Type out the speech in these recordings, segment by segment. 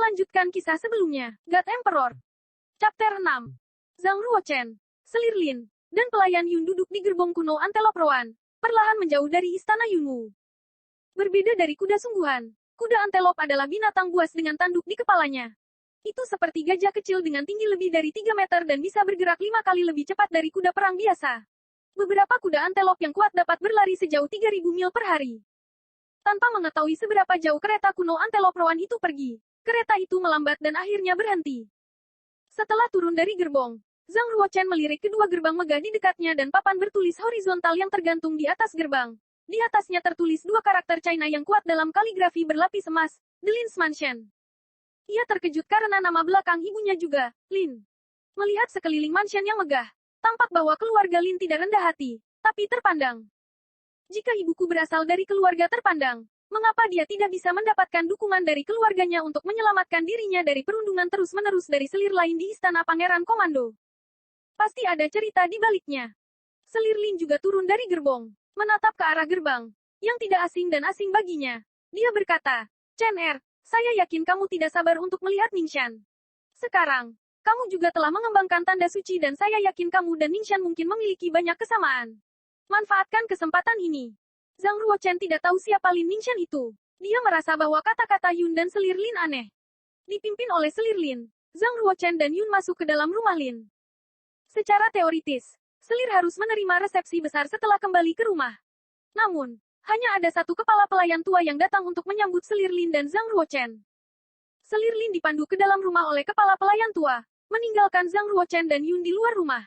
Melanjutkan kisah sebelumnya, God Emperor. Chapter 6. Zhang Ruochen, Selir Lin, dan pelayan Yun duduk di gerbong kuno Antelope Rowan, perlahan menjauh dari istana Yunwu. Berbeda dari kuda sungguhan, kuda antelop adalah binatang buas dengan tanduk di kepalanya. Itu seperti gajah kecil dengan tinggi lebih dari 3 meter dan bisa bergerak 5 kali lebih cepat dari kuda perang biasa. Beberapa kuda antelop yang kuat dapat berlari sejauh 3.000 mil per hari. Tanpa mengetahui seberapa jauh kereta kuno Antelope Rowan itu pergi, kereta itu melambat dan akhirnya berhenti. Setelah turun dari gerbong, Zhang Ruochen melirik kedua gerbang megah di dekatnya dan papan bertulis horizontal yang tergantung di atas gerbang. Di atasnya tertulis dua karakter China yang kuat dalam kaligrafi berlapis emas, The Lin's Mansion. Ia terkejut karena nama belakang ibunya juga, Lin. Melihat sekeliling mansion yang megah, tampak bahwa keluarga Lin tidak rendah hati, tapi terpandang. Jika ibuku berasal dari keluarga terpandang, mengapa dia tidak bisa mendapatkan dukungan dari keluarganya untuk menyelamatkan dirinya dari perundungan terus-menerus dari selir lain di Istana Pangeran Komando? Pasti ada cerita di baliknya. Selir Lin juga turun dari gerbong, menatap ke arah gerbang, yang tidak asing dan asing baginya. Dia berkata, Chen Er, saya yakin kamu tidak sabar untuk melihat Ningxian. Sekarang, kamu juga telah mengembangkan tanda suci dan saya yakin kamu dan Ningxian mungkin memiliki banyak kesamaan. Manfaatkan kesempatan ini. Zhang Ruochen tidak tahu siapa Lin Ningxian itu. Dia merasa bahwa kata-kata Yun dan Selir Lin aneh. Dipimpin oleh Selir Lin, Zhang Ruochen dan Yun masuk ke dalam rumah Lin. Secara teoritis, Selir harus menerima resepsi besar setelah kembali ke rumah. Namun, hanya ada satu kepala pelayan tua yang datang untuk menyambut Selir Lin dan Zhang Ruochen. Selir Lin dipandu ke dalam rumah oleh kepala pelayan tua, meninggalkan Zhang Ruochen dan Yun di luar rumah.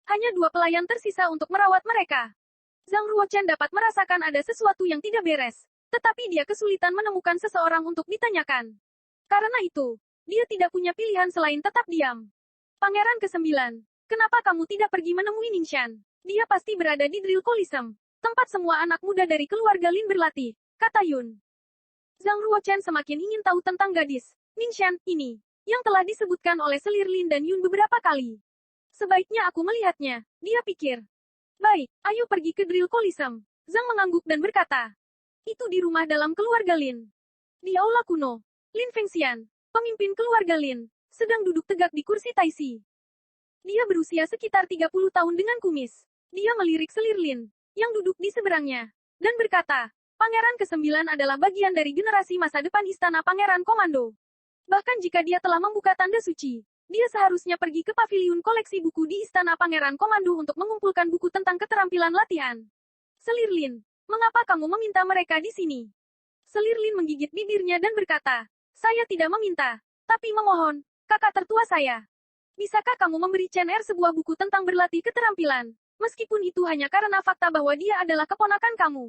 Hanya dua pelayan tersisa untuk merawat mereka. Zhang Ruochen dapat merasakan ada sesuatu yang tidak beres, tetapi dia kesulitan menemukan seseorang untuk ditanyakan. Karena itu, dia tidak punya pilihan selain tetap diam. Pangeran ke-9, kenapa kamu tidak pergi menemui Ningxian? Dia pasti berada di Drill Coliseum, tempat semua anak muda dari keluarga Lin berlatih, kata Yun. Zhang Ruochen semakin ingin tahu tentang gadis Ningxian ini, yang telah disebutkan oleh Selir Lin dan Yun beberapa kali. Sebaiknya aku melihatnya, dia pikir. Baik, ayo pergi ke Drill Coliseum. Zhang mengangguk dan berkata. Itu di rumah dalam keluarga Lin. Di aula kuno, Lin Fengxian, pemimpin keluarga Lin, sedang duduk tegak di kursi taisi. Dia berusia sekitar 30 tahun dengan kumis. Dia melirik Selir Lin, yang duduk di seberangnya, dan berkata, Pangeran ke-9 adalah bagian dari generasi masa depan Istana Pangeran Komando. Bahkan jika dia telah membuka tanda suci, dia seharusnya pergi ke paviliun koleksi buku di Istana Pangeran Komando untuk mengumpulkan buku tentang keterampilan latihan. Selir Lin, mengapa kamu meminta mereka di sini? Selir Lin menggigit bibirnya dan berkata, saya tidak meminta, tapi memohon, kakak tertua saya. Bisakah kamu memberi Chen Er sebuah buku tentang berlatih keterampilan, meskipun itu hanya karena fakta bahwa dia adalah keponakan kamu?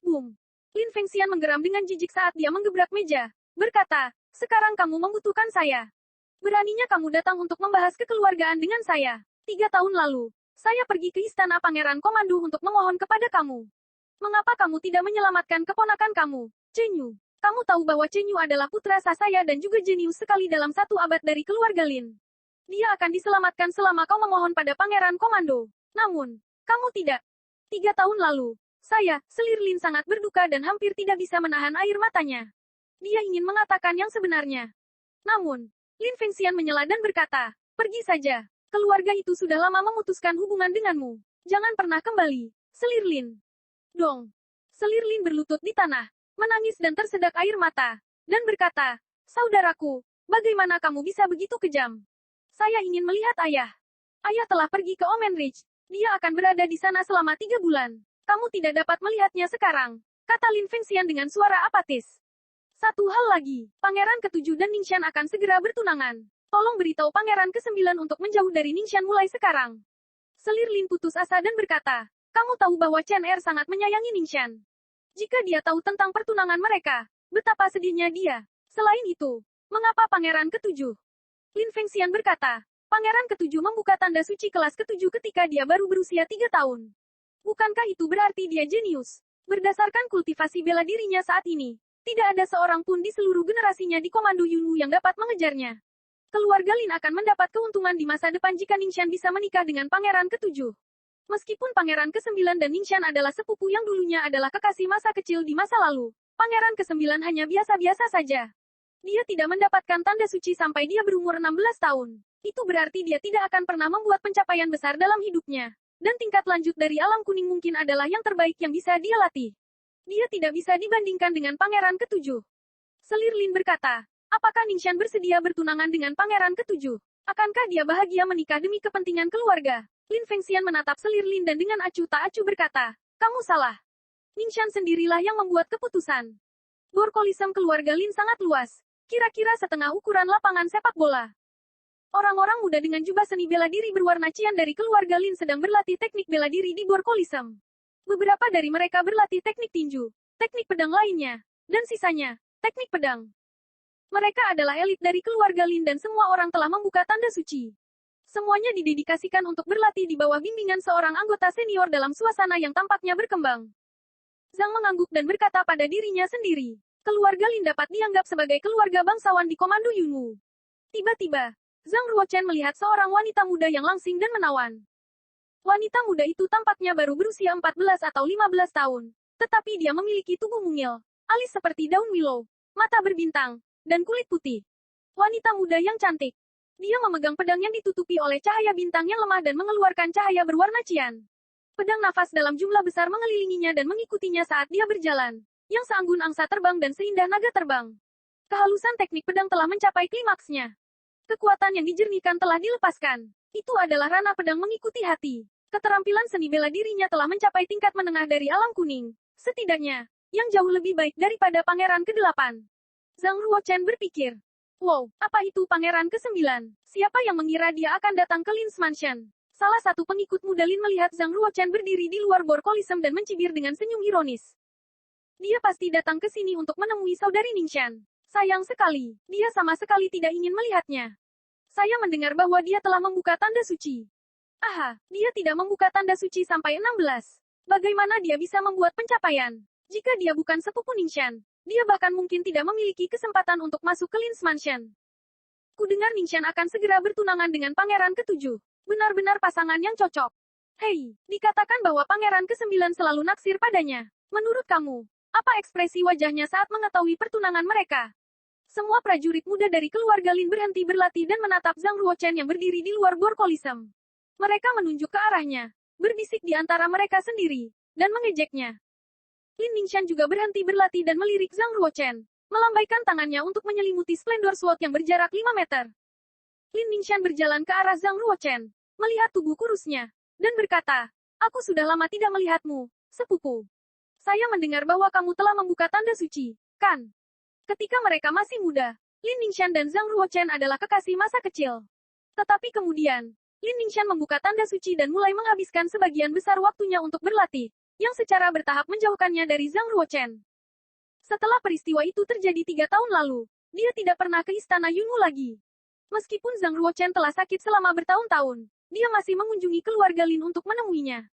Boom. Lin Fengxian menggeram dengan jijik saat dia menggebrak meja, berkata, sekarang kamu membutuhkan saya. Beraninya kamu datang untuk membahas kekeluargaan dengan saya. 3 tahun lalu, saya pergi ke Istana Pangeran Komando untuk memohon kepada kamu. Mengapa kamu tidak menyelamatkan keponakan kamu, Chen Yu? Kamu tahu bahwa Chen Yu adalah putra sah saya dan juga jenius sekali dalam 1 abad dari keluarga Lin. Dia akan diselamatkan selama kau memohon pada Pangeran Komando. Namun, kamu tidak. 3 tahun lalu, saya, Selir Lin sangat berduka dan hampir tidak bisa menahan air matanya. Dia ingin mengatakan yang sebenarnya. Namun, Lin Fengxian menyela dan berkata, pergi saja. Keluarga itu sudah lama memutuskan hubungan denganmu. Jangan pernah kembali. Selir Lin. Dong. Selir Lin berlutut di tanah, menangis dan tersedak air mata, dan berkata, saudaraku, bagaimana kamu bisa begitu kejam? Saya ingin melihat ayah. Ayah telah pergi ke Omen Ridge. Dia akan berada di sana selama 3 bulan. Kamu tidak dapat melihatnya sekarang, kata Lin Fengxian dengan suara apatis. Satu hal lagi, Pangeran ke-7 dan Ningxian akan segera bertunangan. Tolong beritahu Pangeran ke-9 untuk menjauh dari Ningxian mulai sekarang. Selir Lin putus asa dan berkata, kamu tahu bahwa Chen Er sangat menyayangi Ningxian. Jika dia tahu tentang pertunangan mereka, betapa sedihnya dia. Selain itu, mengapa Pangeran ke-7? Lin Fengxian berkata, Pangeran ke-7 membuka tanda suci kelas ke-7 ketika dia baru berusia 3 tahun. Bukankah itu berarti dia jenius? Berdasarkan kultivasi bela dirinya saat ini, tidak ada seorang pun di seluruh generasinya di Komando Yunwu yang dapat mengejarnya. Keluarga Lin akan mendapat keuntungan di masa depan jika Ningxian bisa menikah dengan Pangeran ke-7. Meskipun Pangeran ke-9 dan Ningxian adalah sepupu yang dulunya adalah kekasih masa kecil di masa lalu, Pangeran ke-9 hanya biasa-biasa saja. Dia tidak mendapatkan tanda suci sampai dia berumur 16 tahun. Itu berarti dia tidak akan pernah membuat pencapaian besar dalam hidupnya. Dan tingkat lanjut dari alam kuning mungkin adalah yang terbaik yang bisa dia latih. Dia tidak bisa dibandingkan dengan pangeran ketujuh. Selir Lin berkata, apakah Ningxian bersedia bertunangan dengan pangeran ketujuh? Akankah dia bahagia menikah demi kepentingan keluarga? Lin Fengxian menatap Selir Lin dan dengan acuh tak acuh berkata, kamu salah. Ningxian sendirilah yang membuat keputusan. Bor Kolisem keluarga Lin sangat luas. Kira-kira setengah ukuran lapangan sepak bola. Orang-orang muda dengan jubah seni bela diri berwarna cian dari keluarga Lin sedang berlatih teknik bela diri di Bor Kolisem. Beberapa dari mereka berlatih teknik tinju, teknik pedang lainnya, dan sisanya, teknik pedang. Mereka adalah elit dari keluarga Lin dan semua orang telah membuka tanda suci. Semuanya didedikasikan untuk berlatih di bawah bimbingan seorang anggota senior dalam suasana yang tampaknya berkembang. Zhang mengangguk dan berkata pada dirinya sendiri, keluarga Lin dapat dianggap sebagai keluarga bangsawan di komando Yunwu. Tiba-tiba, Zhang Ruochen melihat seorang wanita muda yang langsing dan menawan. Wanita muda itu tampaknya baru berusia 14 atau 15 tahun. Tetapi dia memiliki tubuh mungil, alis seperti daun willow, mata berbintang, dan kulit putih. Wanita muda yang cantik. Dia memegang pedang yang ditutupi oleh cahaya bintang yang lemah dan mengeluarkan cahaya berwarna cian. Pedang nafas dalam jumlah besar mengelilinginya dan mengikutinya saat dia berjalan. Yang seanggun angsa terbang dan seindah naga terbang. Kehalusan teknik pedang telah mencapai klimaksnya. Kekuatan yang dijernihkan telah dilepaskan. Itu adalah ranah pedang mengikuti hati. Keterampilan seni bela dirinya telah mencapai tingkat menengah dari alam kuning. Setidaknya, yang jauh lebih baik daripada pangeran ke-8. Zhang Ruochen berpikir. Wow, apa itu pangeran ke-9? Siapa yang mengira dia akan datang ke Lin's Mansion? Salah satu pengikut muda Lin melihat Zhang Ruochen berdiri di luar Bor Kolisem dan mencibir dengan senyum ironis. Dia pasti datang ke sini untuk menemui saudari Ningxian. Sayang sekali, dia sama sekali tidak ingin melihatnya. Saya mendengar bahwa dia telah membuka tanda suci. Aha, dia tidak membuka tanda suci sampai 16. Bagaimana dia bisa membuat pencapaian? Jika dia bukan sepupu Ningxian, dia bahkan mungkin tidak memiliki kesempatan untuk masuk ke Lin's Mansion. Kudengar Ningxian akan segera bertunangan dengan pangeran ke-7. Benar-benar pasangan yang cocok. Hei, dikatakan bahwa pangeran ke-9 selalu naksir padanya. Menurut kamu, apa ekspresi wajahnya saat mengetahui pertunangan mereka? Semua prajurit muda dari keluarga Lin berhenti berlatih dan menatap Zhang Ruochen yang berdiri di luar Bor Kolisem. Mereka menunjuk ke arahnya, berbisik di antara mereka sendiri, dan mengejeknya. Lin Ningxian juga berhenti berlatih dan melirik Zhang Ruochen, melambaikan tangannya untuk menyelimuti splendor sword yang berjarak 5 meter. Lin Ningxian berjalan ke arah Zhang Ruochen, melihat tubuh kurusnya, dan berkata, aku sudah lama tidak melihatmu, sepupu. Saya mendengar bahwa kamu telah membuka tanda suci, kan? Ketika mereka masih muda, Lin Ningxian dan Zhang Ruochen adalah kekasih masa kecil. Tetapi kemudian, Lin Ningxian membuka tanda suci dan mulai menghabiskan sebagian besar waktunya untuk berlatih, yang secara bertahap menjauhkannya dari Zhang Ruochen. Setelah peristiwa itu terjadi 3 tahun lalu, dia tidak pernah ke istana Yunwu lagi. Meskipun Zhang Ruochen telah sakit selama bertahun-tahun, dia masih mengunjungi keluarga Lin untuk menemuinya.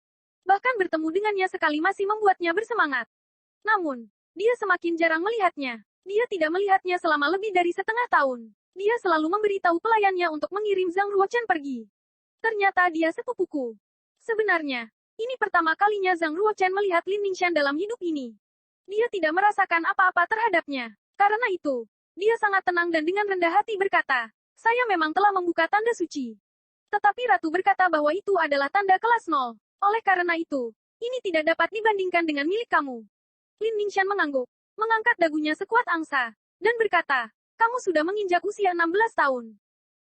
Bahkan bertemu dengannya sekali masih membuatnya bersemangat. Namun, dia semakin jarang melihatnya. Dia tidak melihatnya selama lebih dari setengah tahun. Dia selalu memberitahu pelayannya untuk mengirim Zhang Ruochen pergi. Ternyata dia sepupuku. Sebenarnya, ini pertama kalinya Zhang Ruochen melihat Lin Ningxian dalam hidup ini. Dia tidak merasakan apa-apa terhadapnya. Karena itu, dia sangat tenang dan dengan rendah hati berkata, saya memang telah membuka tanda suci. Tetapi Ratu berkata bahwa itu adalah tanda kelas 0. Oleh karena itu, ini tidak dapat dibandingkan dengan milik kamu. Lin Ningxian mengangguk, mengangkat dagunya sekuat angsa, dan berkata, kamu sudah menginjak usia 16 tahun.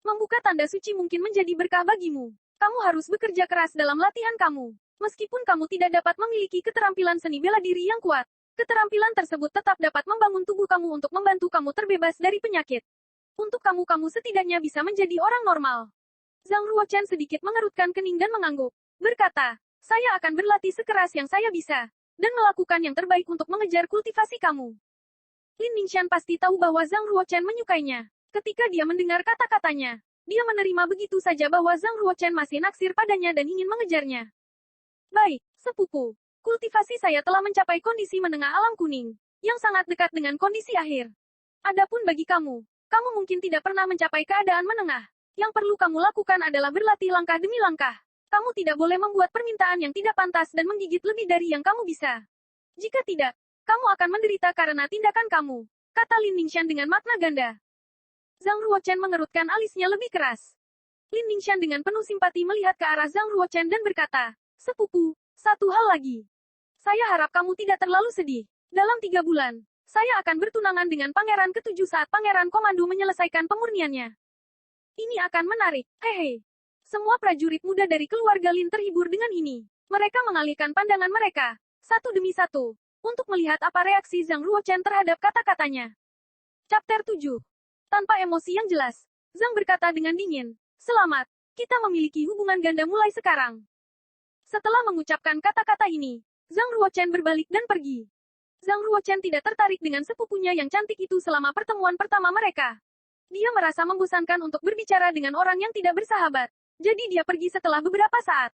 Membuka tanda suci mungkin menjadi berkah bagimu. Kamu harus bekerja keras dalam latihan kamu. Meskipun kamu tidak dapat memiliki keterampilan seni bela diri yang kuat, keterampilan tersebut tetap dapat membangun tubuh kamu untuk membantu kamu terbebas dari penyakit. Untuk kamu setidaknya bisa menjadi orang normal. Zhang Ruochen sedikit mengerutkan kening dan mengangguk, berkata, saya akan berlatih sekeras yang saya bisa, dan melakukan yang terbaik untuk mengejar kultivasi kamu. Lin Ningxian pasti tahu bahwa Zhang Ruochen menyukainya. Ketika dia mendengar kata-katanya, dia menerima begitu saja bahwa Zhang Ruochen masih naksir padanya dan ingin mengejarnya. Baik, sepupu. Kultivasi saya telah mencapai kondisi menengah alam kuning, yang sangat dekat dengan kondisi akhir. Adapun bagi kamu, kamu mungkin tidak pernah mencapai keadaan menengah. Yang perlu kamu lakukan adalah berlatih langkah demi langkah. Kamu tidak boleh membuat permintaan yang tidak pantas dan menggigit lebih dari yang kamu bisa. Jika tidak, kamu akan menderita karena tindakan kamu. kata Lin Ningxian dengan makna ganda. Zhang Ruochen mengerutkan alisnya lebih keras. Lin Ningxian dengan penuh simpati melihat ke arah Zhang Ruochen dan berkata, "Sepupu, satu hal lagi. Saya harap kamu tidak terlalu sedih. Dalam 3 bulan, saya akan bertunangan dengan Pangeran Ketujuh saat Pangeran Komando menyelesaikan pemurniannya. Ini akan menarik, hehe." Semua prajurit muda dari keluarga Lin terhibur dengan ini. Mereka mengalihkan pandangan mereka, satu demi satu, untuk melihat apa reaksi Zhang Ruochen terhadap kata-katanya. Chapter 7. Tanpa emosi yang jelas, Zhang berkata dengan dingin, "Selamat, kita memiliki hubungan ganda mulai sekarang." Setelah mengucapkan kata-kata ini, Zhang Ruochen berbalik dan pergi. Zhang Ruochen tidak tertarik dengan sepupunya yang cantik itu selama pertemuan pertama mereka. Dia merasa membosankan untuk berbicara dengan orang yang tidak bersahabat. Jadi dia pergi setelah beberapa saat.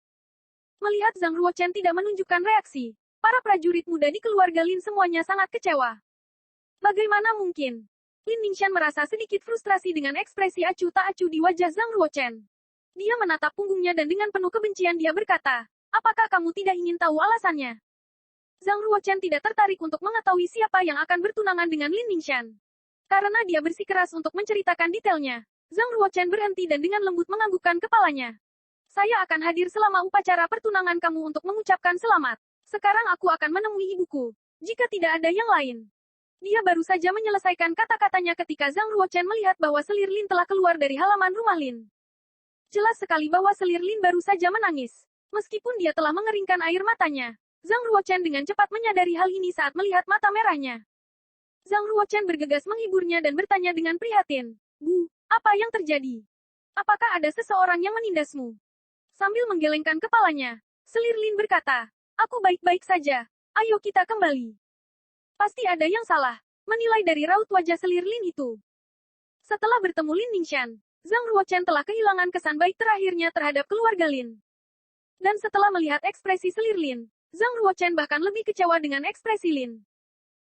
Melihat Zhang Ruochen tidak menunjukkan reaksi, para prajurit muda di keluarga Lin semuanya sangat kecewa. Bagaimana mungkin? Lin Ningxian merasa sedikit frustrasi dengan ekspresi acuh tak acuh di wajah Zhang Ruochen. Dia menatap punggungnya dan dengan penuh kebencian dia berkata, "Apakah kamu tidak ingin tahu alasannya?" Zhang Ruochen tidak tertarik untuk mengetahui siapa yang akan bertunangan dengan Lin Ningxian. Karena dia bersikeras untuk menceritakan detailnya, Zhang Ruochen berhenti dan dengan lembut menganggukkan kepalanya. "Saya akan hadir selama upacara pertunangan kamu untuk mengucapkan selamat. Sekarang aku akan menemui ibuku, jika tidak ada yang lain." Dia baru saja menyelesaikan kata-katanya ketika Zhang Ruochen melihat bahwa selir Lin telah keluar dari halaman rumah Lin. Jelas sekali bahwa selir Lin baru saja menangis. Meskipun dia telah mengeringkan air matanya, Zhang Ruochen dengan cepat menyadari hal ini saat melihat mata merahnya. Zhang Ruochen bergegas menghiburnya dan bertanya dengan prihatin, "Bu, apa yang terjadi? Apakah ada seseorang yang menindasmu?" Sambil menggelengkan kepalanya, selir Lin berkata, "Aku baik-baik saja. Ayo kita kembali." Pasti ada yang salah, menilai dari raut wajah selir Lin itu. Setelah bertemu Lin Ningxian, Zhang Ruochen telah kehilangan kesan baik terakhirnya terhadap keluarga Lin. Dan setelah melihat ekspresi selir Lin, Zhang Ruochen bahkan lebih kecewa dengan ekspresi Lin.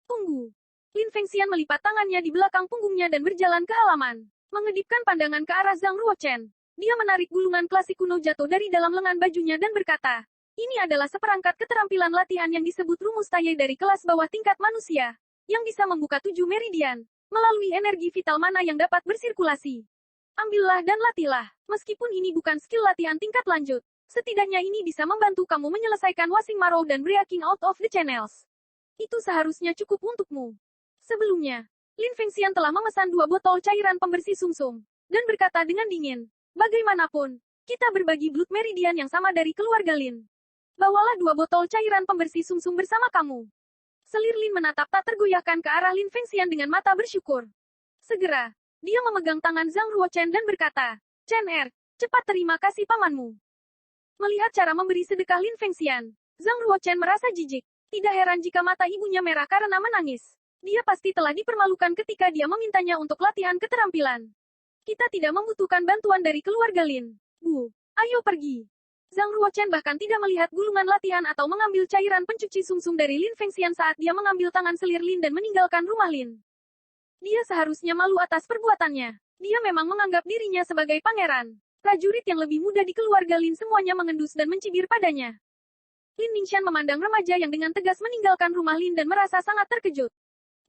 "Tunggu." Lin Fengxian melipat tangannya di belakang punggungnya dan berjalan ke halaman. Mengedipkan pandangan ke arah Zhang Ruochen, dia menarik gulungan klasik kuno jatuh dari dalam lengan bajunya dan berkata, "Ini adalah seperangkat keterampilan latihan yang disebut rumus Tai dari kelas bawah tingkat manusia, yang bisa membuka 7 meridian, melalui energi vital mana yang dapat bersirkulasi. Ambillah dan latihlah, meskipun ini bukan skill latihan tingkat lanjut, setidaknya ini bisa membantu kamu menyelesaikan Washing Marrow dan Breaking Out of the Channels. Itu seharusnya cukup untukmu." Sebelumnya, Lin Fengxian telah memesan 2 botol cairan pembersih sumsum, dan berkata dengan dingin, "Bagaimanapun, kita berbagi blood meridian yang sama dari keluarga Lin. Bawalah 2 botol cairan pembersih sumsum bersama kamu." Selir Lin menatap tak tergoyahkan ke arah Lin Fengxian dengan mata bersyukur. Segera, dia memegang tangan Zhang Ruochen dan berkata, "Chen Er, cepat terima kasih pamanmu." Melihat cara memberi sedekah Lin Fengxian, Zhang Ruochen merasa jijik. Tidak heran jika mata ibunya merah karena menangis. Dia pasti telah dipermalukan ketika dia memintanya untuk latihan keterampilan. "Kita tidak membutuhkan bantuan dari keluarga Lin. Bu, ayo pergi." Zhang Ruochen bahkan tidak melihat gulungan latihan atau mengambil cairan pencuci sumsum dari Lin Fengxian saat dia mengambil tangan selir Lin dan meninggalkan rumah Lin. Dia seharusnya malu atas perbuatannya. Dia memang menganggap dirinya sebagai pangeran. Prajurit yang lebih muda di keluarga Lin semuanya mengendus dan mencibir padanya. Lin Ningxian memandang remaja yang dengan tegas meninggalkan rumah Lin dan merasa sangat terkejut.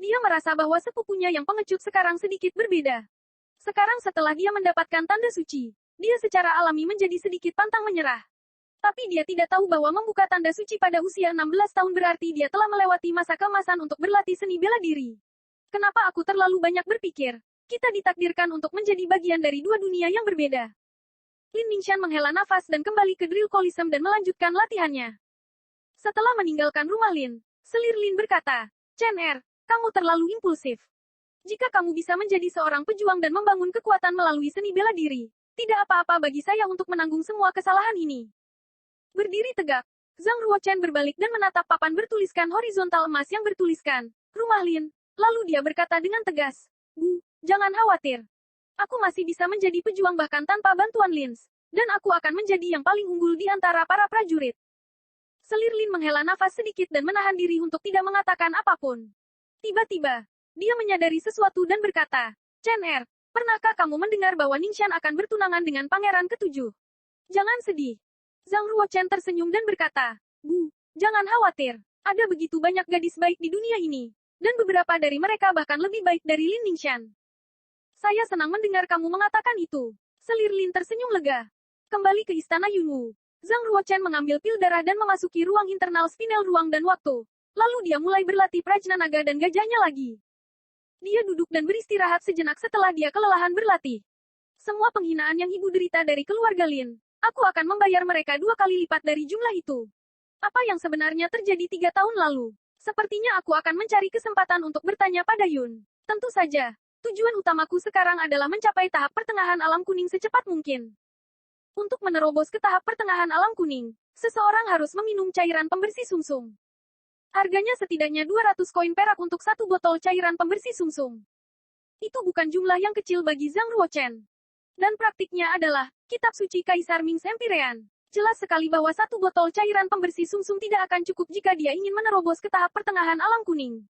Dia merasa bahwa sepupunya yang pengecut sekarang sedikit berbeda. Sekarang setelah dia mendapatkan tanda suci, dia secara alami menjadi sedikit pantang menyerah. Tapi dia tidak tahu bahwa membuka tanda suci pada usia 16 tahun berarti dia telah melewati masa keemasan untuk berlatih seni bela diri. Kenapa aku terlalu banyak berpikir? Kita ditakdirkan untuk menjadi bagian dari 2 dunia yang berbeda. Lin Ningxian menghela nafas dan kembali ke drill Coliseum dan melanjutkan latihannya. Setelah meninggalkan rumah Lin, selir Lin berkata, "Chen Er, kamu terlalu impulsif. Jika kamu bisa menjadi seorang pejuang dan membangun kekuatan melalui seni bela diri, tidak apa-apa bagi saya untuk menanggung semua kesalahan ini." Berdiri tegak, Zhang Ruochen berbalik dan menatap papan bertuliskan horizontal emas yang bertuliskan, "Rumah Lin." Lalu dia berkata dengan tegas, "Bu, jangan khawatir. Aku masih bisa menjadi pejuang bahkan tanpa bantuan Lins, dan aku akan menjadi yang paling unggul di antara para prajurit." Selir Lin menghela nafas sedikit dan menahan diri untuk tidak mengatakan apapun. Tiba-tiba, dia menyadari sesuatu dan berkata, "Chen Er, pernahkah kamu mendengar bahwa Ningxian akan bertunangan dengan Pangeran Ketujuh? Jangan sedih." Zhang Ruochen tersenyum dan berkata, "Bu, jangan khawatir. Ada begitu banyak gadis baik di dunia ini. Dan beberapa dari mereka bahkan lebih baik dari Lin Ningxian. Saya senang mendengar kamu mengatakan itu. Selir Lin tersenyum lega. Kembali ke istana Yunwu. Zhang Ruochen mengambil pil darah dan memasuki ruang internal spinel ruang dan waktu. Lalu dia mulai berlatih prajna naga dan gajahnya lagi. Dia duduk dan beristirahat sejenak setelah dia kelelahan berlatih. Semua penghinaan yang ibu derita dari keluarga Lin, aku akan membayar mereka 2 kali lipat dari jumlah itu. Apa yang sebenarnya terjadi 3 tahun lalu? Sepertinya aku akan mencari kesempatan untuk bertanya pada Yun. Tentu saja. Tujuan utamaku sekarang adalah mencapai tahap pertengahan alam kuning secepat mungkin. Untuk menerobos ke tahap pertengahan alam kuning, seseorang harus meminum cairan pembersih sumsum. Harganya setidaknya 200 koin perak untuk 1 botol cairan pembersih sumsum. Itu bukan jumlah yang kecil bagi Zhang Ruochen. Dan praktiknya adalah, kitab suci Kaisar Ming Empyrean. Jelas sekali bahwa 1 botol cairan pembersih sumsum tidak akan cukup jika dia ingin menerobos ke tahap pertengahan alam kuning.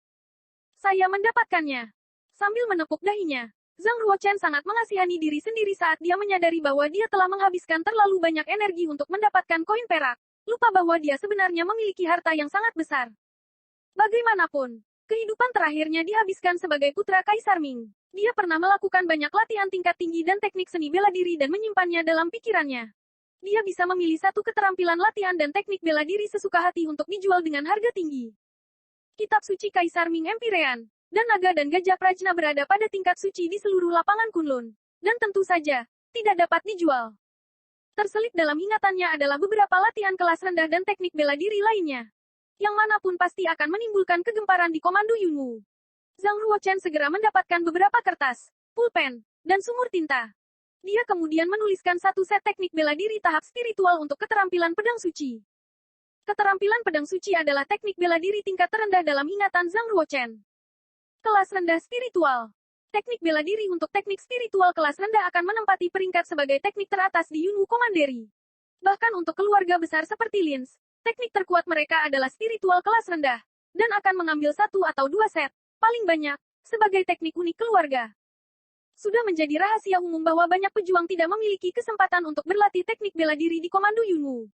Saya mendapatkannya. Sambil menepuk dahinya, Zhang Ruochen sangat mengasihani diri sendiri saat dia menyadari bahwa dia telah menghabiskan terlalu banyak energi untuk mendapatkan koin perak. Lupa bahwa dia sebenarnya memiliki harta yang sangat besar. Bagaimanapun, kehidupan terakhirnya dihabiskan sebagai putra Kaisar Ming. Dia pernah melakukan banyak latihan tingkat tinggi dan teknik seni bela diri dan menyimpannya dalam pikirannya. Dia bisa memilih satu keterampilan latihan dan teknik bela diri sesuka hati untuk dijual dengan harga tinggi. Kitab suci Kaisar Ming Empyrean. Dan naga dan gajah prajna berada pada tingkat suci di seluruh lapangan Kunlun. Dan tentu saja, tidak dapat dijual. Terselip dalam ingatannya adalah beberapa latihan kelas rendah dan teknik bela diri lainnya. Yang manapun pasti akan menimbulkan kegemparan di komando Yunwu. Zhang Ruochen segera mendapatkan beberapa kertas, pulpen, dan sumur tinta. Dia kemudian menuliskan 1 set teknik bela diri tahap spiritual untuk keterampilan pedang suci. Keterampilan pedang suci adalah teknik bela diri tingkat terendah dalam ingatan Zhang Ruochen. Kelas rendah spiritual. Teknik bela diri untuk teknik spiritual kelas rendah akan menempati peringkat sebagai teknik teratas di Yunwu Commandery. Bahkan untuk keluarga besar seperti Lins, teknik terkuat mereka adalah spiritual kelas rendah, dan akan mengambil 1 atau 2 set, paling banyak, sebagai teknik unik keluarga. Sudah menjadi rahasia umum bahwa banyak pejuang tidak memiliki kesempatan untuk berlatih teknik bela diri di komando Yunwu.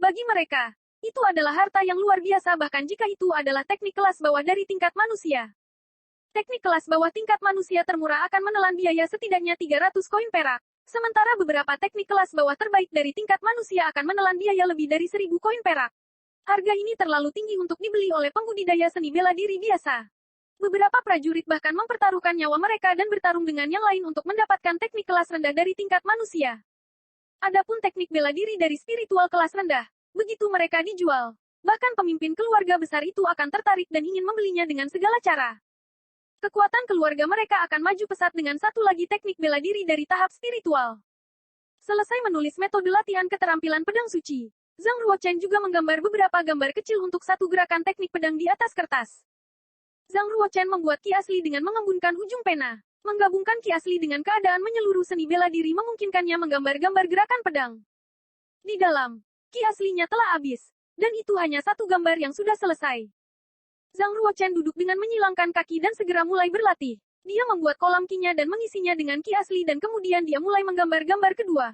Bagi mereka, itu adalah harta yang luar biasa bahkan jika itu adalah teknik kelas bawah dari tingkat manusia. Teknik kelas bawah tingkat manusia termurah akan menelan biaya setidaknya 300 koin perak. Sementara beberapa teknik kelas bawah terbaik dari tingkat manusia akan menelan biaya lebih dari 1000 koin perak. Harga ini terlalu tinggi untuk dibeli oleh pembudidaya seni bela diri biasa. Beberapa prajurit bahkan mempertaruhkan nyawa mereka dan bertarung dengan yang lain untuk mendapatkan teknik kelas rendah dari tingkat manusia. Adapun teknik bela diri dari spiritual kelas rendah, begitu mereka dijual, bahkan pemimpin keluarga besar itu akan tertarik dan ingin membelinya dengan segala cara. Kekuatan keluarga mereka akan maju pesat dengan 1 lagi teknik bela diri dari tahap spiritual. Selesai menulis metode latihan keterampilan pedang suci, Zhang Ruochen juga menggambar beberapa gambar kecil untuk 1 gerakan teknik pedang di atas kertas. Zhang Ruochen membuat ki asli dengan mengembunkan ujung pena. Menggabungkan ki asli dengan keadaan menyeluruh seni bela diri memungkinkannya menggambar-gambar gerakan pedang. Di dalam, ki aslinya telah habis, dan itu hanya 1 gambar yang sudah selesai. Zhang Ruochen duduk dengan menyilangkan kaki dan segera mulai berlatih. Dia membuat kolam ki-nya dan mengisinya dengan ki asli dan kemudian dia mulai menggambar gambar kedua.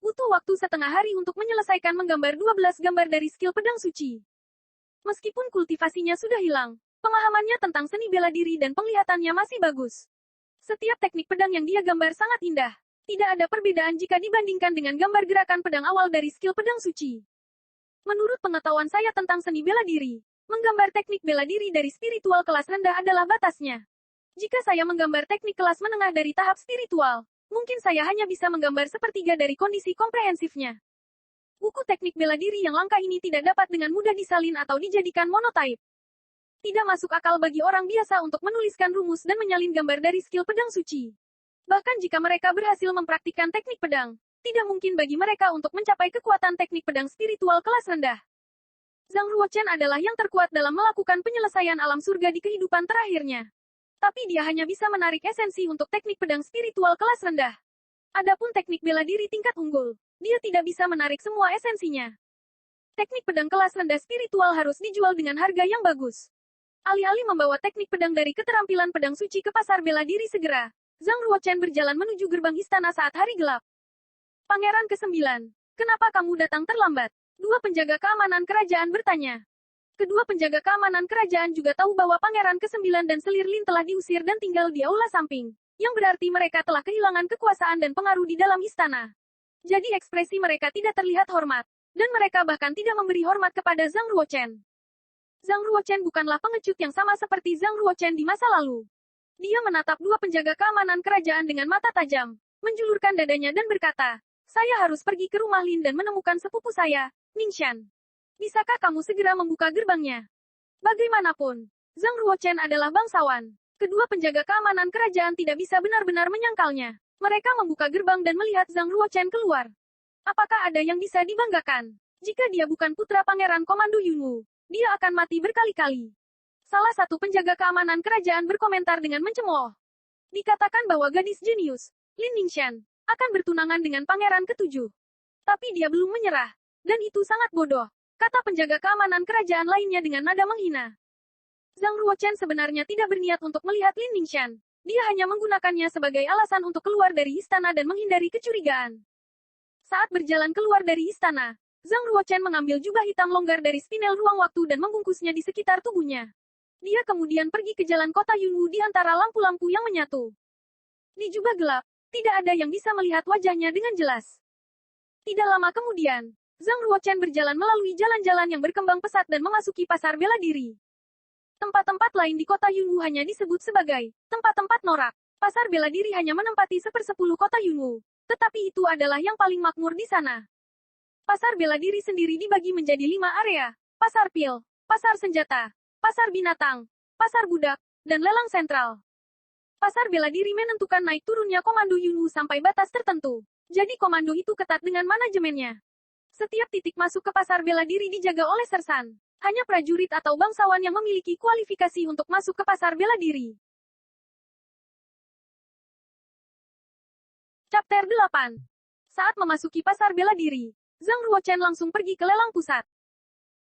Butuh waktu setengah hari untuk menyelesaikan menggambar 12 gambar dari skill pedang suci. Meskipun kultivasinya sudah hilang, pemahamannya tentang seni bela diri dan penglihatannya masih bagus. Setiap teknik pedang yang dia gambar sangat indah. Tidak ada perbedaan jika dibandingkan dengan gambar gerakan pedang awal dari skill pedang suci. Menurut pengetahuan saya tentang seni bela diri, menggambar teknik bela diri dari spiritual kelas rendah adalah batasnya. Jika saya menggambar teknik kelas menengah dari tahap spiritual, mungkin saya hanya bisa menggambar sepertiga dari kondisi komprehensifnya. Buku teknik bela diri yang langka ini tidak dapat dengan mudah disalin atau dijadikan monotype. Tidak masuk akal bagi orang biasa untuk menuliskan rumus dan menyalin gambar dari skill pedang suci. Bahkan jika mereka berhasil mempraktikkan teknik pedang, tidak mungkin bagi mereka untuk mencapai kekuatan teknik pedang spiritual kelas rendah. Zhang Ruochen adalah yang terkuat dalam melakukan penyelesaian alam surga di kehidupan terakhirnya. Tapi dia hanya bisa menarik esensi untuk teknik pedang spiritual kelas rendah. Adapun teknik bela diri tingkat unggul, dia tidak bisa menarik semua esensinya. Teknik pedang kelas rendah spiritual harus dijual dengan harga yang bagus. Alih-alih membawa teknik pedang dari keterampilan pedang suci ke pasar bela diri segera, Zhang Ruochen berjalan menuju gerbang istana saat hari gelap. Pangeran ke-9, kenapa kamu datang terlambat? 2 penjaga keamanan kerajaan bertanya. Kedua penjaga keamanan kerajaan juga tahu bahwa Pangeran ke-9 dan Selir Lin telah diusir dan tinggal di aula samping, yang berarti mereka telah kehilangan kekuasaan dan pengaruh di dalam istana. Jadi ekspresi mereka tidak terlihat hormat, dan mereka bahkan tidak memberi hormat kepada Zhang Ruochen. Zhang Ruochen bukanlah pengecut yang sama seperti Zhang Ruochen di masa lalu. Dia menatap dua penjaga keamanan kerajaan dengan mata tajam, menjulurkan dadanya dan berkata, "Saya harus pergi ke rumah Lin dan menemukan sepupu saya, Ningxian. Bisakah kamu segera membuka gerbangnya?" Bagaimanapun, Zhang Ruochen adalah bangsawan. Kedua penjaga keamanan kerajaan tidak bisa benar-benar menyangkalnya. Mereka membuka gerbang dan melihat Zhang Ruochen keluar. Apakah ada yang bisa dibanggakan? Jika dia bukan putra Pangeran Komando Yunwu, dia akan mati berkali-kali. Salah satu penjaga keamanan kerajaan berkomentar dengan mencemooh. Dikatakan bahwa gadis jenius, Lin Ningxian, akan bertunangan dengan Pangeran ke-7. Tapi dia belum menyerah. Dan itu sangat bodoh, kata penjaga keamanan kerajaan lainnya dengan nada menghina. Zhang Ruochen sebenarnya tidak berniat untuk melihat Lin Ningxian. Dia hanya menggunakannya sebagai alasan untuk keluar dari istana dan menghindari kecurigaan. Saat berjalan keluar dari istana, Zhang Ruochen mengambil jubah hitam longgar dari spinel ruang waktu dan membungkusnya di sekitar tubuhnya. Dia kemudian pergi ke jalan kota Yunwu di antara lampu-lampu yang menyatu. Di jubah gelap, tidak ada yang bisa melihat wajahnya dengan jelas. Tidak lama kemudian, Zhang Ruochen berjalan melalui jalan-jalan yang berkembang pesat dan memasuki pasar bela diri. Tempat-tempat lain di kota Yunwu hanya disebut sebagai tempat-tempat norak. Pasar bela diri hanya menempati 1/10 kota Yunwu, tetapi itu adalah yang paling makmur di sana. Pasar bela diri sendiri dibagi menjadi 5 area: pasar pil, pasar senjata, pasar binatang, pasar budak, dan lelang sentral. Pasar bela diri menentukan naik turunnya komando Yunwu sampai batas tertentu. Jadi komando itu ketat dengan manajemennya. Setiap titik masuk ke pasar bela diri dijaga oleh sersan. Hanya prajurit atau bangsawan yang memiliki kualifikasi untuk masuk ke pasar bela diri. Chapter 8. Saat memasuki pasar bela diri, Zhang Ruochen langsung pergi ke lelang pusat.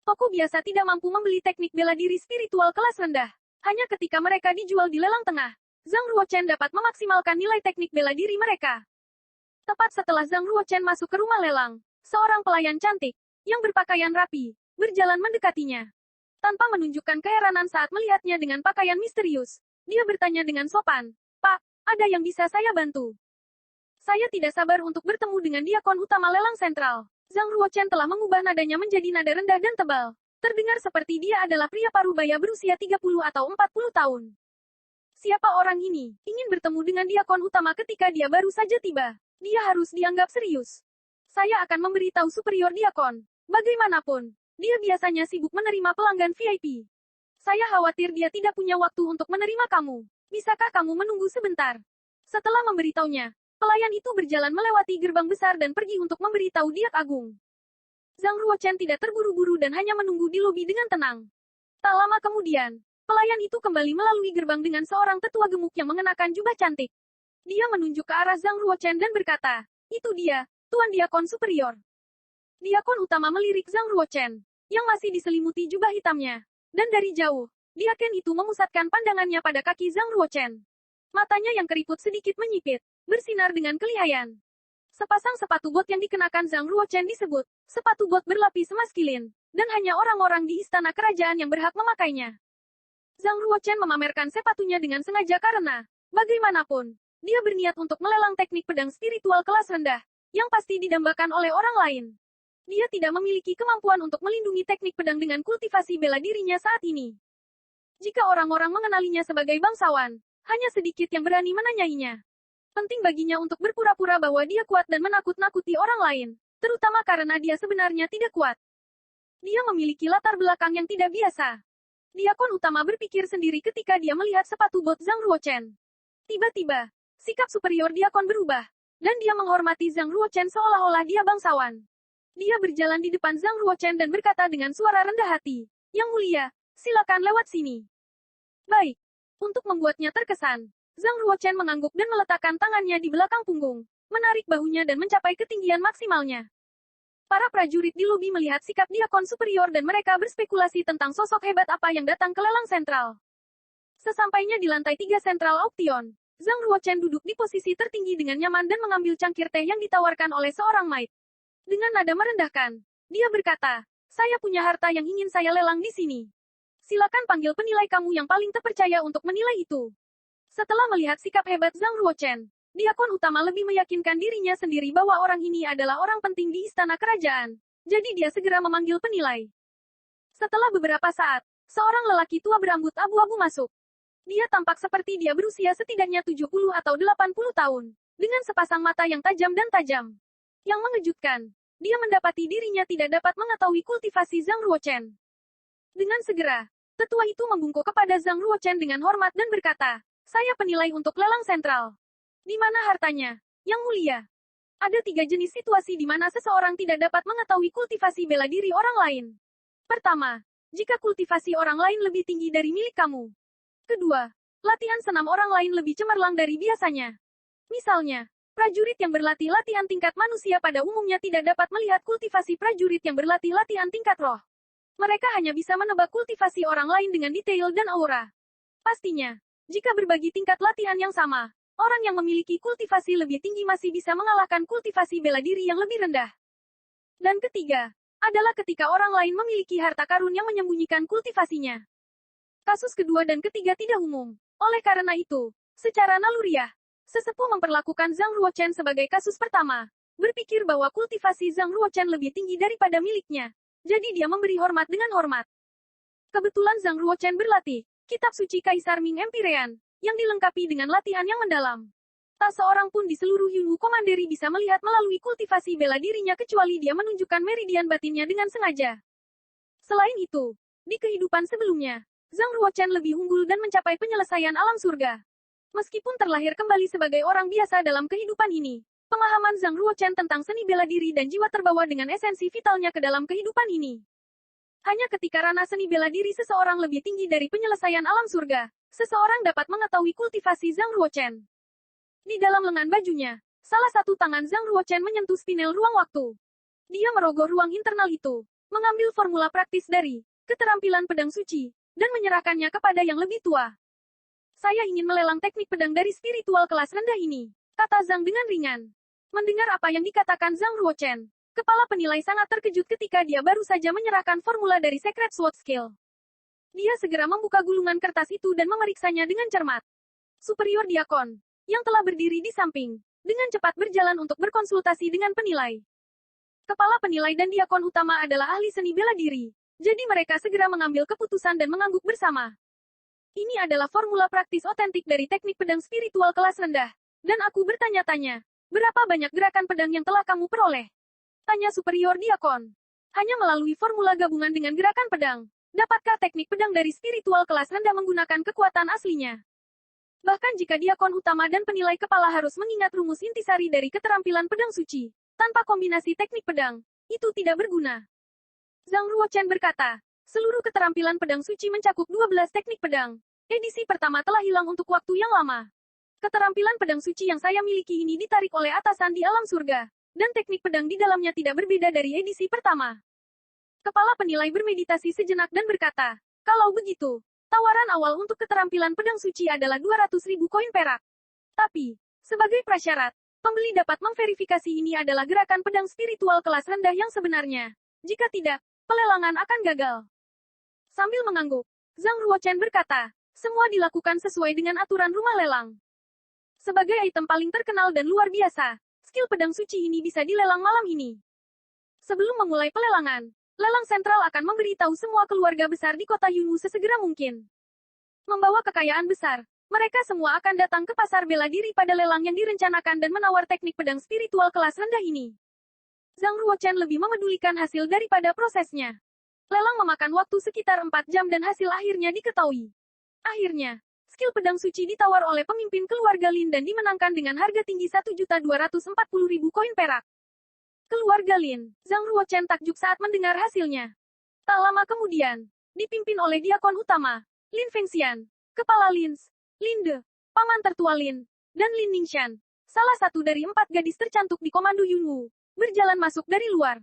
Toko biasa tidak mampu membeli teknik bela diri spiritual kelas rendah. Hanya ketika mereka dijual di lelang tengah, Zhang Ruochen dapat memaksimalkan nilai teknik bela diri mereka. Tepat setelah Zhang Ruochen masuk ke rumah lelang, seorang pelayan cantik, yang berpakaian rapi, berjalan mendekatinya. Tanpa menunjukkan keheranan saat melihatnya dengan pakaian misterius, dia bertanya dengan sopan, "Pak, ada yang bisa saya bantu?" "Saya tidak sabar untuk bertemu dengan diakon utama lelang sentral." Zhang Ruochen telah mengubah nadanya menjadi nada rendah dan tebal. Terdengar seperti dia adalah pria parubaya berusia 30 atau 40 tahun. "Siapa orang ini? Ingin bertemu dengan diakon utama ketika dia baru saja tiba. Dia harus dianggap serius. Saya akan memberitahu superior diakon. Bagaimanapun, dia biasanya sibuk menerima pelanggan VIP. Saya khawatir dia tidak punya waktu untuk menerima kamu. Bisakah kamu menunggu sebentar?" Setelah memberitahunya, pelayan itu berjalan melewati gerbang besar dan pergi untuk memberitahu Diak Agung. Zhang Ruochen tidak terburu-buru dan hanya menunggu di lobi dengan tenang. Tak lama kemudian, pelayan itu kembali melalui gerbang dengan seorang tetua gemuk yang mengenakan jubah cantik. Dia menunjuk ke arah Zhang Ruochen dan berkata, "Itu dia, Tuan Diakon Superior." Diakon utama melirik Zhang Ruochen, yang masih diselimuti jubah hitamnya. Dan dari jauh, diakon itu memusatkan pandangannya pada kaki Zhang Ruochen. Matanya yang keriput sedikit menyipit, bersinar dengan kelihayan. Sepasang sepatu bot yang dikenakan Zhang Ruochen disebut sepatu bot berlapis emas kilin, dan hanya orang-orang di istana kerajaan yang berhak memakainya. Zhang Ruochen memamerkan sepatunya dengan sengaja karena, bagaimanapun, dia berniat untuk melelang teknik pedang spiritual kelas rendah, yang pasti didambakan oleh orang lain. Dia tidak memiliki kemampuan untuk melindungi teknik pedang dengan kultivasi bela dirinya saat ini. Jika orang-orang mengenalinya sebagai bangsawan, hanya sedikit yang berani menanyainya. Penting baginya untuk berpura-pura bahwa dia kuat dan menakut-nakuti orang lain, terutama karena dia sebenarnya tidak kuat. Dia memiliki latar belakang yang tidak biasa. Diakon utama berpikir sendiri ketika dia melihat sepatu bot Zhang Ruochen. Tiba-tiba, sikap superior diakon berubah, dan dia menghormati Zhang Ruochen seolah-olah dia bangsawan. Dia berjalan di depan Zhang Ruochen dan berkata dengan suara rendah hati, "Yang mulia, silakan lewat sini." Baik. Untuk membuatnya terkesan, Zhang Ruochen mengangguk dan meletakkan tangannya di belakang punggung, menarik bahunya dan mencapai ketinggian maksimalnya. Para prajurit di lobi melihat sikap diakon superior dan mereka berspekulasi tentang sosok hebat apa yang datang ke lelang sentral. Sesampainya di lantai 3 sentral auktion, Zhang Ruochen duduk di posisi tertinggi dengan nyaman dan mengambil cangkir teh yang ditawarkan oleh seorang maid. Dengan nada merendahkan, dia berkata, Saya punya harta yang ingin saya lelang di sini. Silakan panggil penilai kamu yang paling terpercaya untuk menilai itu. Setelah melihat sikap hebat Zhang Ruochen, diakon utama lebih meyakinkan dirinya sendiri bahwa orang ini adalah orang penting di istana kerajaan. Jadi dia segera memanggil penilai. Setelah beberapa saat, seorang lelaki tua berambut abu-abu masuk. Dia tampak seperti dia berusia setidaknya 70 atau 80 tahun, dengan sepasang mata yang tajam dan tajam. Yang mengejutkan, dia mendapati dirinya tidak dapat mengetahui kultivasi Zhang Ruochen. Dengan segera, tetua itu membungkuk kepada Zhang Ruochen dengan hormat dan berkata, "Saya penilai untuk lelang sentral. Di mana hartanya, Yang Mulia?" Ada 3 jenis situasi di mana seseorang tidak dapat mengetahui kultivasi bela diri orang lain. Pertama, jika kultivasi orang lain lebih tinggi dari milik kamu. Kedua, latihan senam orang lain lebih cemerlang dari biasanya. Misalnya, prajurit yang berlatih latihan tingkat manusia pada umumnya tidak dapat melihat kultivasi prajurit yang berlatih latihan tingkat roh. Mereka hanya bisa menebak kultivasi orang lain dengan detail dan aura. Pastinya, jika berbagi tingkat latihan yang sama, orang yang memiliki kultivasi lebih tinggi masih bisa mengalahkan kultivasi bela diri yang lebih rendah. Dan ketiga, adalah ketika orang lain memiliki harta karun yang menyembunyikan kultivasinya. Kasus kedua dan ketiga tidak umum. Oleh karena itu, secara naluriah, sesepuh memperlakukan Zhang Ruochen sebagai kasus pertama, berpikir bahwa kultivasi Zhang Ruochen lebih tinggi daripada miliknya. Jadi dia memberi hormat dengan hormat. Kebetulan Zhang Ruochen berlatih kitab suci Kaisar Ming Empyrean, yang dilengkapi dengan latihan yang mendalam. Tak seorang pun di seluruh Yunwu Commandery bisa melihat melalui kultivasi bela dirinya kecuali dia menunjukkan meridian batinnya dengan sengaja. Selain itu, di kehidupan sebelumnya, Zhang Ruochen lebih unggul dan mencapai penyelesaian alam surga. Meskipun terlahir kembali sebagai orang biasa dalam kehidupan ini, pemahaman Zhang Ruochen tentang seni bela diri dan jiwa terbawa dengan esensi vitalnya ke dalam kehidupan ini. Hanya ketika ranah seni bela diri seseorang lebih tinggi dari penyelesaian alam surga, seseorang dapat mengetahui kultivasi Zhang Ruochen. Di dalam lengan bajunya, salah satu tangan Zhang Ruochen menyentuh spinel ruang waktu. Dia merogoh ruang internal itu, mengambil formula praktis dari keterampilan pedang suci, dan menyerahkannya kepada yang lebih tua. "Saya ingin melelang teknik pedang dari spiritual kelas rendah ini," kata Zhang dengan ringan. Mendengar apa yang dikatakan Zhang Ruochen, kepala penilai sangat terkejut ketika dia baru saja menyerahkan formula dari Secret Sword Skill. Dia segera membuka gulungan kertas itu dan memeriksanya dengan cermat. Superior Diakon, yang telah berdiri di samping, dengan cepat berjalan untuk berkonsultasi dengan penilai. Kepala penilai dan diakon utama adalah ahli seni bela diri. Jadi mereka segera mengambil keputusan dan mengangguk bersama. "Ini adalah formula praktis otentik dari teknik pedang spiritual kelas rendah. Dan aku bertanya-tanya, berapa banyak gerakan pedang yang telah kamu peroleh?" Tanya Superior Diakon. "Hanya melalui formula gabungan dengan gerakan pedang. Dapatkah teknik pedang dari spiritual kelas rendah menggunakan kekuatan aslinya?" Bahkan jika diakon utama dan penilai kepala harus mengingat rumus intisari dari keterampilan pedang suci, tanpa kombinasi teknik pedang, itu tidak berguna. Zhang Ruochen berkata, "Seluruh keterampilan pedang suci mencakup 12 teknik pedang. Edisi pertama telah hilang untuk waktu yang lama. Keterampilan pedang suci yang saya miliki ini ditarik oleh atasan di alam surga, dan teknik pedang di dalamnya tidak berbeda dari edisi pertama." Kepala penilai bermeditasi sejenak dan berkata, "Kalau begitu, tawaran awal untuk keterampilan pedang suci adalah 200.000 koin perak. Tapi, sebagai prasyarat, pembeli dapat memverifikasi ini adalah gerakan pedang spiritual kelas rendah yang sebenarnya. Jika tidak, pelelangan akan gagal." Sambil mengangguk, Zhang Ruochen berkata, "Semua dilakukan sesuai dengan aturan rumah lelang. Sebagai item paling terkenal dan luar biasa, skill pedang suci ini bisa dilelang malam ini. Sebelum memulai pelelangan, lelang sentral akan memberitahu semua keluarga besar di kota Yunwu sesegera mungkin. Membawa kekayaan besar, mereka semua akan datang ke pasar bela diri pada lelang yang direncanakan dan menawar teknik pedang spiritual kelas rendah ini." Zhang Ruochen lebih memedulikan hasil daripada prosesnya. Lelang memakan waktu sekitar 4 jam dan hasil akhirnya diketahui. Akhirnya, skill pedang suci ditawar oleh pemimpin keluarga Lin dan dimenangkan dengan harga tinggi 1.240.000 koin perak. Keluarga Lin, Zhang Ruochen takjub saat mendengar hasilnya. Tak lama kemudian, dipimpin oleh diakon utama, Lin Fengxian, kepala Lins, Lin De, paman tertua Lin, dan Lin Ningxian, salah satu dari 4 gadis tercantik di komando Yunwu, berjalan masuk dari luar.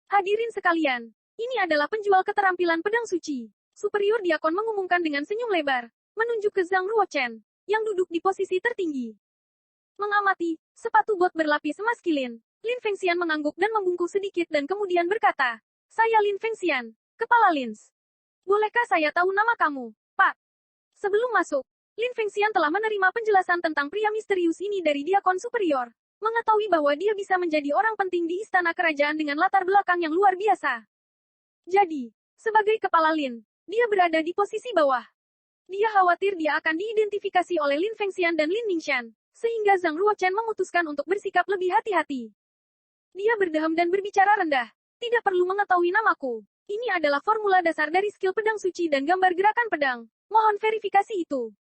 "Hadirin sekalian, ini adalah penjual keterampilan pedang suci." Superior Diakon mengumumkan dengan senyum lebar, menunjuk ke Zhang Ruochen, yang duduk di posisi tertinggi. Mengamati sepatu bot berlapis emas kilin, Lin Fengxian mengangguk dan membungkuk sedikit dan kemudian berkata, Saya Lin Fengxian, Kepala Lins. Bolehkah saya tahu nama kamu, Pak? Sebelum masuk, Lin Fengxian telah menerima penjelasan tentang pria misterius ini dari Diakon Superior. Mengetahui bahwa dia bisa menjadi orang penting di istana kerajaan dengan latar belakang yang luar biasa. Jadi, sebagai Kepala Lin, dia berada di posisi bawah. Dia khawatir dia akan diidentifikasi oleh Lin Fengxian dan Lin Ningxian, sehingga Zhang Ruochen memutuskan untuk bersikap lebih hati-hati. Dia berdeham dan berbicara rendah. Tidak perlu mengetahui namaku. Ini adalah formula dasar dari skill pedang suci dan gambar gerakan pedang. Mohon verifikasi itu.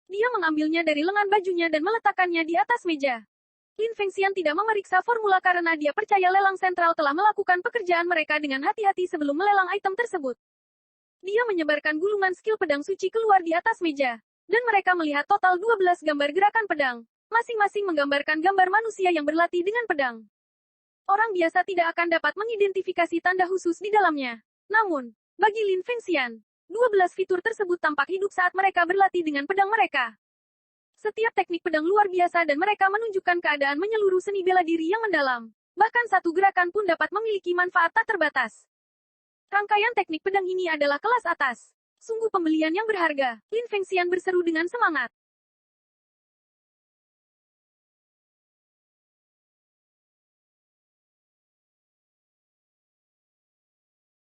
Dia mengambilnya dari lengan bajunya dan meletakkannya di atas meja. Lin Fengxian tidak memeriksa formula karena dia percaya lelang sentral telah melakukan pekerjaan mereka dengan hati-hati sebelum melelang item tersebut. Dia menyebarkan gulungan skill pedang suci keluar di atas meja, dan mereka melihat total 12 gambar gerakan pedang, masing-masing menggambarkan gambar manusia yang berlatih dengan pedang. Orang biasa tidak akan dapat mengidentifikasi tanda khusus di dalamnya. Namun, bagi Lin Fengxian, 12 fitur tersebut tampak hidup saat mereka berlatih dengan pedang mereka. Setiap teknik pedang luar biasa dan mereka menunjukkan keadaan menyeluruh seni bela diri yang mendalam. Bahkan satu gerakan pun dapat memiliki manfaat tak terbatas. Rangkaian teknik pedang ini adalah kelas atas. Sungguh pembelian yang berharga. Lin Fengxian berseru dengan semangat.